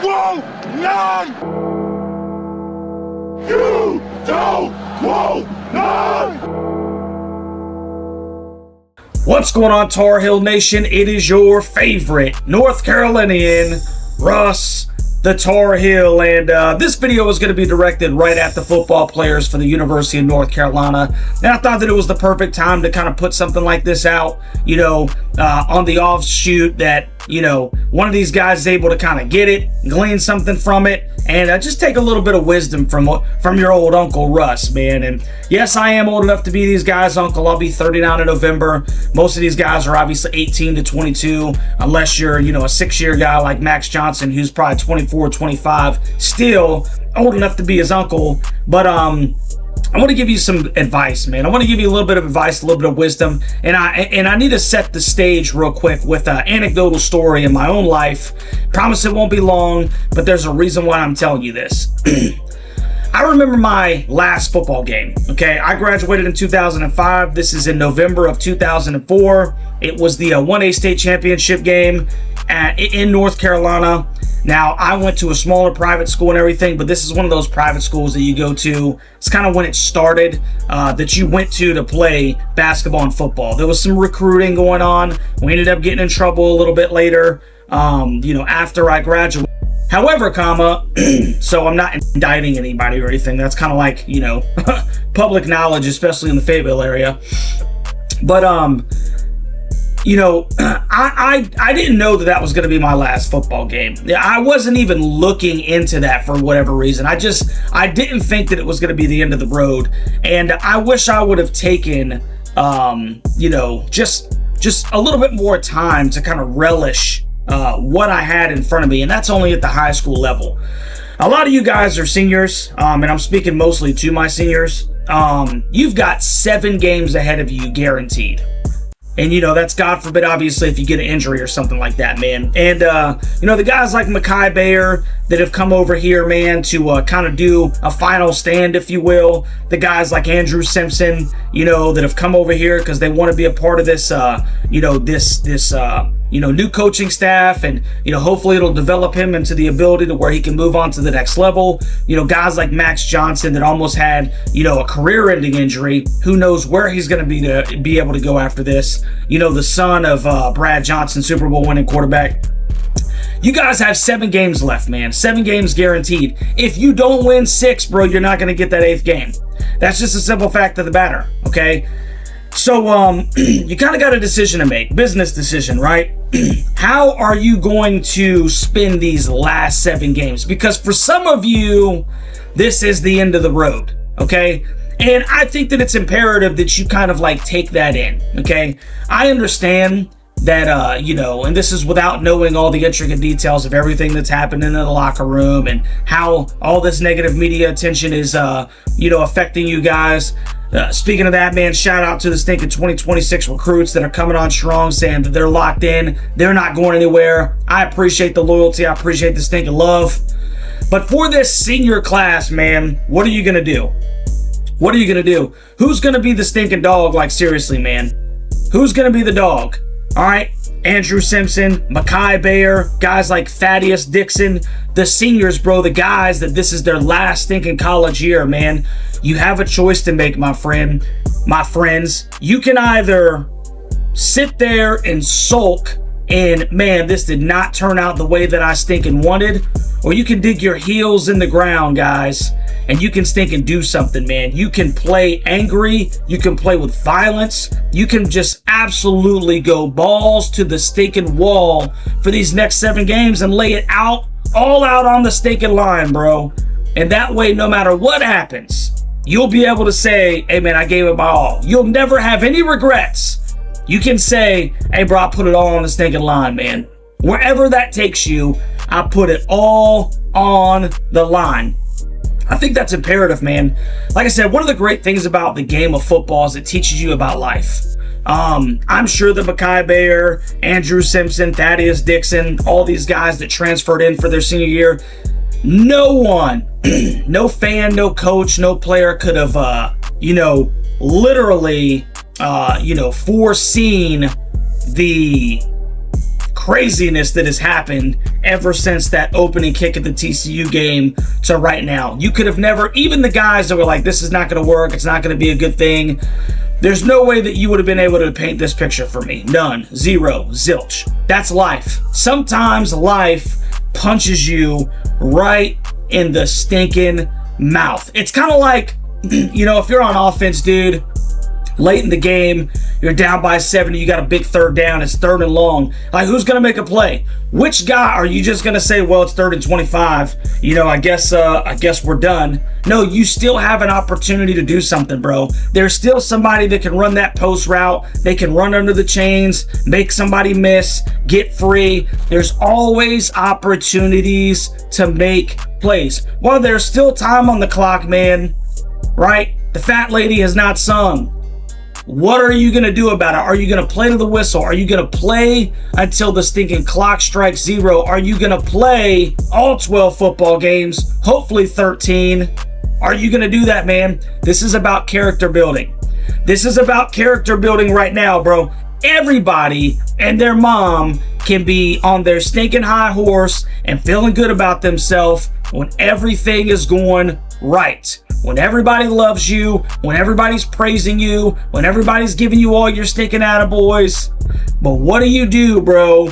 quote none! You don't quote none! What's going on, Tar Heel Nation? It is your favorite North Carolinian, Russ, the Tar Heel, and this video is going to be directed right at the football players for the University of North Carolina. And I thought that it was the perfect time to kind of put something like this out, on the offshoot that, one of these guys is able to kind of get it, glean something from it, and just take a little bit of wisdom from your old Uncle Russ, man. And yes, I am old enough to be these guys' uncle. I'll be 39 in November. Most of these guys are obviously 18 to 22, unless you're, a 6-year guy like Max Johnson, who's probably 24, 25, still old enough to be his uncle. But I want to give you some advice, man. I want to give you a little bit of advice, a little bit of wisdom, and I need to set the stage real quick with an anecdotal story in my own life. Promise it won't be long, but there's a reason why I'm telling you this. I remember my last football game, okay? I graduated in 2005. This is in November of 2004. It was the 1A state championship game in North Carolina. Now, I went to a smaller private school and everything, but this is one of those private schools that you go to. It's kind of when it started, that you went to play basketball and football. There was some recruiting going on. We ended up getting in trouble a little bit later, after I graduated. However, so I'm not indicting anybody or anything. That's kind of like, public knowledge, especially in the Fayetteville area. But, I didn't know that was going to be my last football game. I wasn't even looking into that for whatever reason. I didn't think that it was going to be the end of the road. And I wish I would have taken, just a little bit more time to kind of relish what I had in front of me. And that's only at the high school level. A lot of you guys are seniors, and I'm speaking mostly to my seniors. You've got 7 games ahead of you guaranteed. And, that's God forbid, obviously, if you get an injury or something like that, man. And, the guys like Mekhi Bayer that have come over here, man, to kind of do a final stand, if you will. The guys like Andrew Simpson, that have come over here because they want to be a part of this, new coaching staff. And, hopefully it'll develop him into the ability to where he can move on to the next level. Guys like Max Johnson that almost had, a career-ending injury. Who knows where he's going to be able to go after this. The son of Brad Johnson, Super Bowl winning quarterback. You guys have 7 games left, man. 7 games guaranteed. If you don't win 6, bro, you're not going to get that 8th game. That's just a simple fact of the matter, okay? So, you kind of got a decision to make. Business decision, right? How are you going to spend these last 7 games? Because for some of you, this is the end of the road, okay? And I think that it's imperative that you kind of take that in, okay? I understand that, and this is without knowing all the intricate details of everything that's happened in the locker room and how all this negative media attention is, affecting you guys. Speaking of that, man, shout out to the stinking 2026 recruits that are coming on strong, saying that they're locked in. They're not going anywhere. I appreciate the loyalty. I appreciate the stinking love. But for this senior class, man, what are you going to do? What are you going to do? Who's going to be the stinking dog? Seriously, man. Who's going to be the dog? All right, Andrew Simpson, Mekhi Bayer, guys like Thaddeus Dixon, the seniors, bro, the guys that this is their last stinking college year, man. You have a choice to make, my friends. You can either sit there and sulk and, man, this did not turn out the way that I stinking wanted, or you can dig your heels in the ground, guys, and you can stink and do something, man. You can play angry. You can play with violence. You can just absolutely go balls to the stinking wall for these next 7 games and lay it all out on the stinking line, bro. And that way, no matter what happens, you'll be able to say, hey, man, I gave it my all. You'll never have any regrets. You can say, hey, bro, I put it all on the stinking line, man. Wherever that takes you, I put it all on the line. I think that's imperative, man. Like I said, one of the great things about the game of football is it teaches you about life. I'm sure that Mekhi Bayer, Andrew Simpson, Thaddeus Dixon, all these guys that transferred in for their senior year, no one, no fan, no coach, no player could have, literally, foreseen the craziness that has happened ever since that opening kick of the TCU game to right now. You could have never, even the guys that were like, this is not going to work, it's not going to be a good thing, there's no way that you would have been able to paint this picture for me. None. Zero. Zilch. That's life. Sometimes life punches you right in the stinking mouth. It's kind of like, if you're on offense, dude, late in the game, you're down by 70, you got a big third down, it's 3rd and long. Like, who's going to make a play? Which guy are you just going to say, well, it's 3rd and 25, I guess we're done? No, you still have an opportunity to do something, bro. There's still somebody that can run that post route. They can run under the chains, make somebody miss, get free. There's always opportunities to make plays. Well, there's still time on the clock, man, right? The fat lady has not sung. What are you going to do about it? Are you going to play to the whistle? Are you going to play until the stinking clock strikes 0? Are you going to play all 12 football games? Hopefully 13. Are you going to do that, man? This is about character building. This is about character building right now, bro. Everybody and their mom can be on their stinking high horse and feeling good about themselves when everything is going right. When everybody loves you, when everybody's praising you, when everybody's giving you all your stinking attaboys. But what do you do, bro?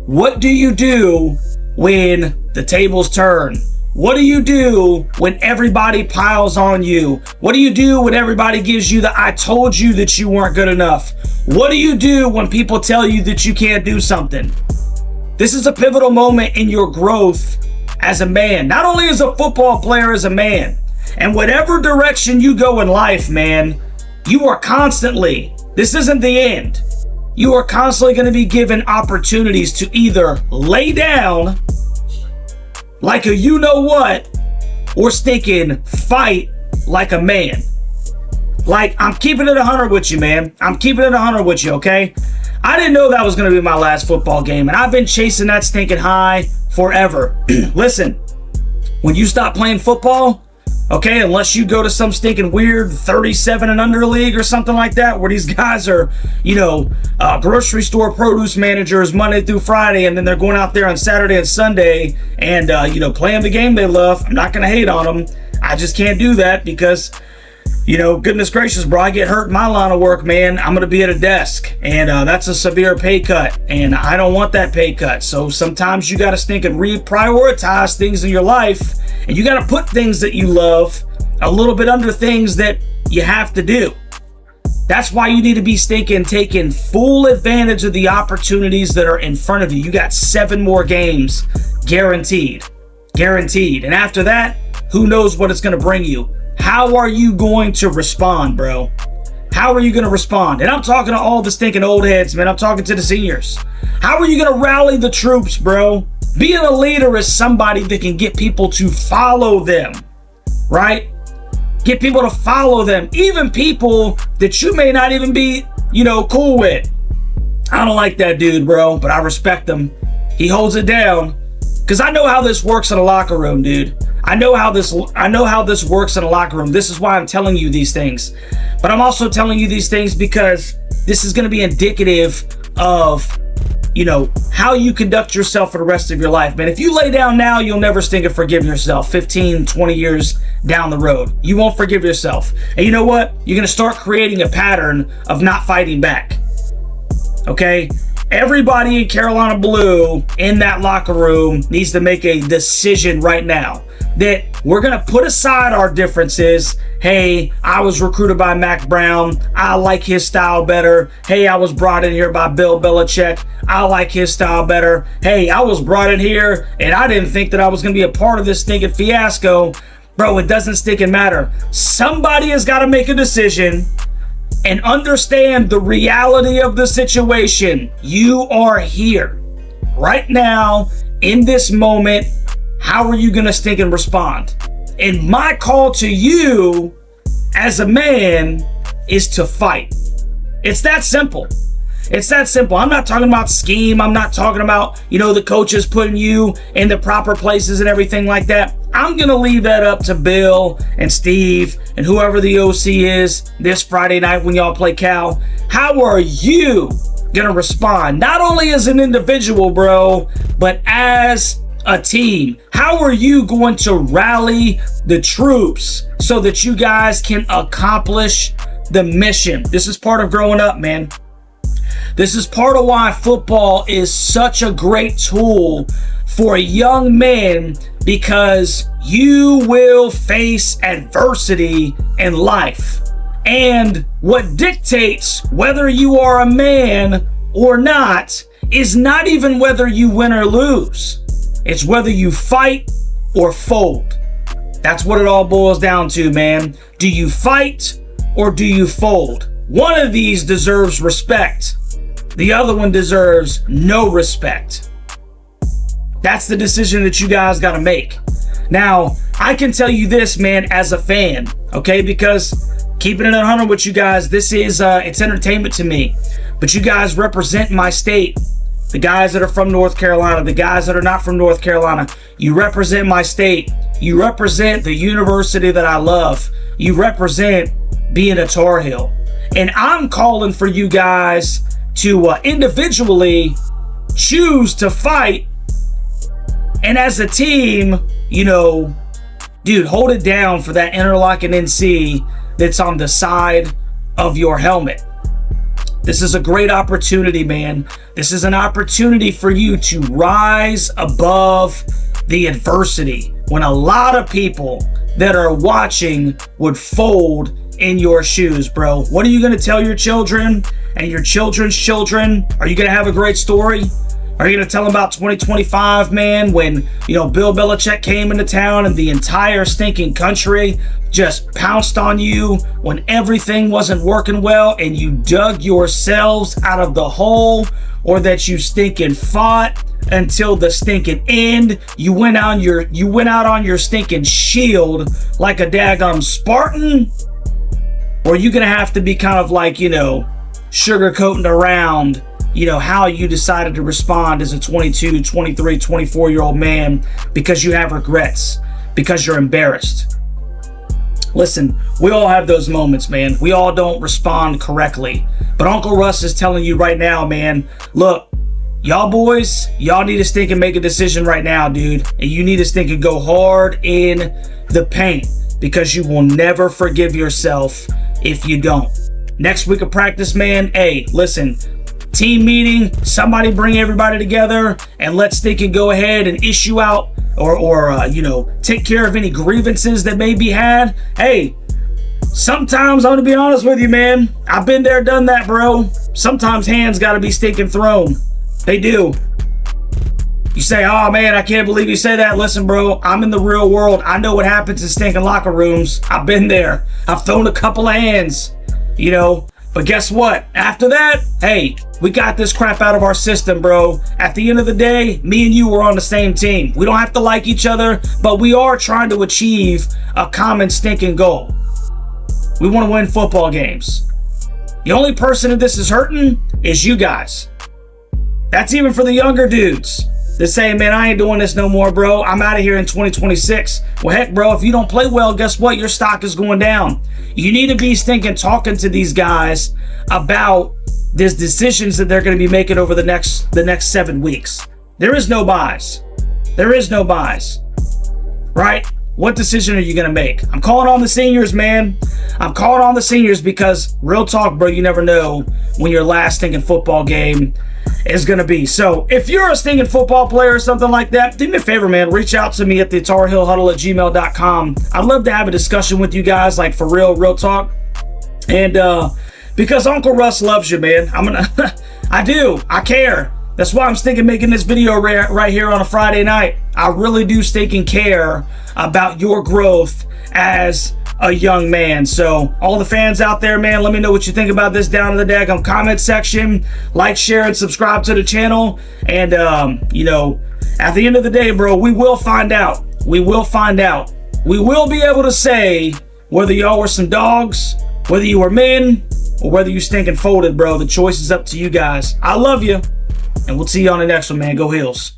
What do you do when the tables turn? What do you do when everybody piles on you? What do you do when everybody gives you the I told you that you weren't good enough? What do you do when people tell you that you can't do something? This is a pivotal moment in your growth as a man, not only as a football player, as a man. And whatever direction you go in life, man, you are constantly, this isn't the end. You are constantly going to be given opportunities to either lay down like a you-know-what or stinking fight like a man. Like, I'm keeping it 100 with you, man. I'm keeping it 100 with you, okay? I didn't know that was going to be my last football game, and I've been chasing that stinking high forever. Listen, when you stop playing football, okay, unless you go to some stinking weird 37 and under league or something like that, where these guys are, grocery store produce managers Monday through Friday, and then they're going out there on Saturday and Sunday and, playing the game they love. I'm not going to hate on them. I just can't do that because, goodness gracious, bro, I get hurt in my line of work, man. I'm going to be at a desk, and that's a severe pay cut, and I don't want that pay cut. So sometimes you got to stink and reprioritize things in your life, and you got to put things that you love a little bit under things that you have to do. That's why you need to be taking full advantage of the opportunities that are in front of you. You got 7 more games guaranteed. And after that, who knows what it's going to bring you. How are you going to respond, bro? How are you going to respond? And I'm talking to all the stinking old heads, man. I'm talking to the seniors. How are you going to rally the troops, bro? Being a leader is somebody that can get people to follow them, right? Get people to follow them. Even people that you may not even be, cool with. I don't like that dude, bro, but I respect him. He holds it down. Because I know how this works in a locker room, dude. I know how this works in a locker room. This is why I'm telling you these things. But I'm also telling you these things because this is going to be indicative of, how you conduct yourself for the rest of your life, man. If you lay down now, you'll never stink and forgive yourself 15, 20 years down the road. You won't forgive yourself. And you know what? You're going to start creating a pattern of not fighting back. Okay? Everybody in Carolina Blue in that locker room needs to make a decision right now that we're going to put aside our differences. Hey, I was recruited by Mac Brown. I like his style better. Hey, I was brought in here by Bill Belichick. I like his style better. Hey, I was brought in here and I didn't think that I was going to be a part of this stinking fiasco. Bro, it doesn't stinking matter. Somebody has got to make a decision and understand the reality of the situation. You are here right now in this moment. How are you going to stink and respond? And my call to you as a man is to fight. It's that simple. It's that simple. I'm not talking about scheme. I'm not talking about, the coaches putting you in the proper places and everything like that. I'm going to leave that up to Bill and Steve and whoever the OC is this Friday night when y'all play Cal. How are you gonna respond? Not only as an individual, bro, but as a team. How are you going to rally the troops so that you guys can accomplish the mission? This is part of growing up, man. This is part of why football is such a great tool for young men, because you will face adversity in life. And what dictates whether you are a man or not is not even whether you win or lose. It's whether you fight or fold. That's what it all boils down to, man. Do you fight or do you fold? One of these deserves respect. The other one deserves no respect. That's the decision that you guys got to make. Now, I can tell you this, man, as a fan, okay? Because keeping it 100 with you guys, this is, it's entertainment to me. But you guys represent my state. The guys that are from North Carolina, the guys that are not from North Carolina, you represent my state. You represent the university that I love. You represent being a Tar Heel. And I'm calling for you guys to individually choose to fight. And as a team, you know, dude, hold it down for that interlocking NC that's on the side of your helmet. This is a great opportunity, man. This is an opportunity for you to rise above the adversity when a lot of people that are watching would fold in your shoes, bro. What are you going to tell your children and your children's children? Are you going to have a great story? Are you going to tell them about 2025, man, when, you know, Bill Belichick came into town and the entire stinking country just pounced on you when everything wasn't working well and you dug yourselves out of the hole? Or that you stinking fought until the stinking end? You went out on your stinking shield like a daggum Spartan? Or are you going to have to be kind of like, you know, sugarcoating around, you know, how you decided to respond as a 22, 23, 24-year-old man because you have regrets, because you're embarrassed? Listen, we all have those moments, man. We all don't respond correctly. But Uncle Russ is telling you right now, man, look, y'all boys, y'all need to stink and make a decision right now, dude. And you need to stink and go hard in the paint, because you will never forgive yourself if you don't. Next week of practice, man, hey, listen, team meeting, somebody bring everybody together and let's stink and go ahead and issue out or you know, take care of any grievances that may be had. Hey, sometimes I'm gonna be honest with you, man. I've been there, done that, bro. Sometimes hands gotta be stinking thrown. They do. You say, oh man, I can't believe you say that. Listen, bro, I'm in the real world. I know what happens in stinking locker rooms. I've been there. I've thrown a couple of hands, you know. But guess what? After that, hey, we got this crap out of our system, bro. At the end of the day, me and you are on the same team. We don't have to like each other, but we are trying to achieve a common stinking goal. We want to win football games. The only person that this is hurting is you guys. That's even for the younger dudes. They're saying, man, I ain't doing this no more, bro. I'm out of here in 2026. Well, heck, bro, if you don't play well, guess what? Your stock is going down. You need to be stinking talking to these guys about these decisions that they're going to be making over the next 7 weeks. There is no buys. There is no buys. Right? What decision are you going to make? I'm calling on the seniors, man. I'm calling on the seniors because, real talk, bro, you never know when your last stinking football game is going to be. So if you're a stinking football player or something like that, do me a favor, man. Reach out to me at the tarheelhuddle@gmail.com. I'd love to have a discussion with you guys, like for real talk. And because Uncle Russ loves you, man. I do. I care. That's why I'm stinking making this video right here on a Friday night. I really do stinking care about your growth as a young man. So all the fans out there, man, let me know what you think about this down in the daggum comment section. Like, share, and subscribe to the channel. And you know, at the end of the day, bro, we will find out. We will find out. We will be able to say whether y'all were some dogs, whether you were men, or whether you stinking folded, bro. The choice is up to you guys. I love you, and we'll see you on the next one, man. Go Heels.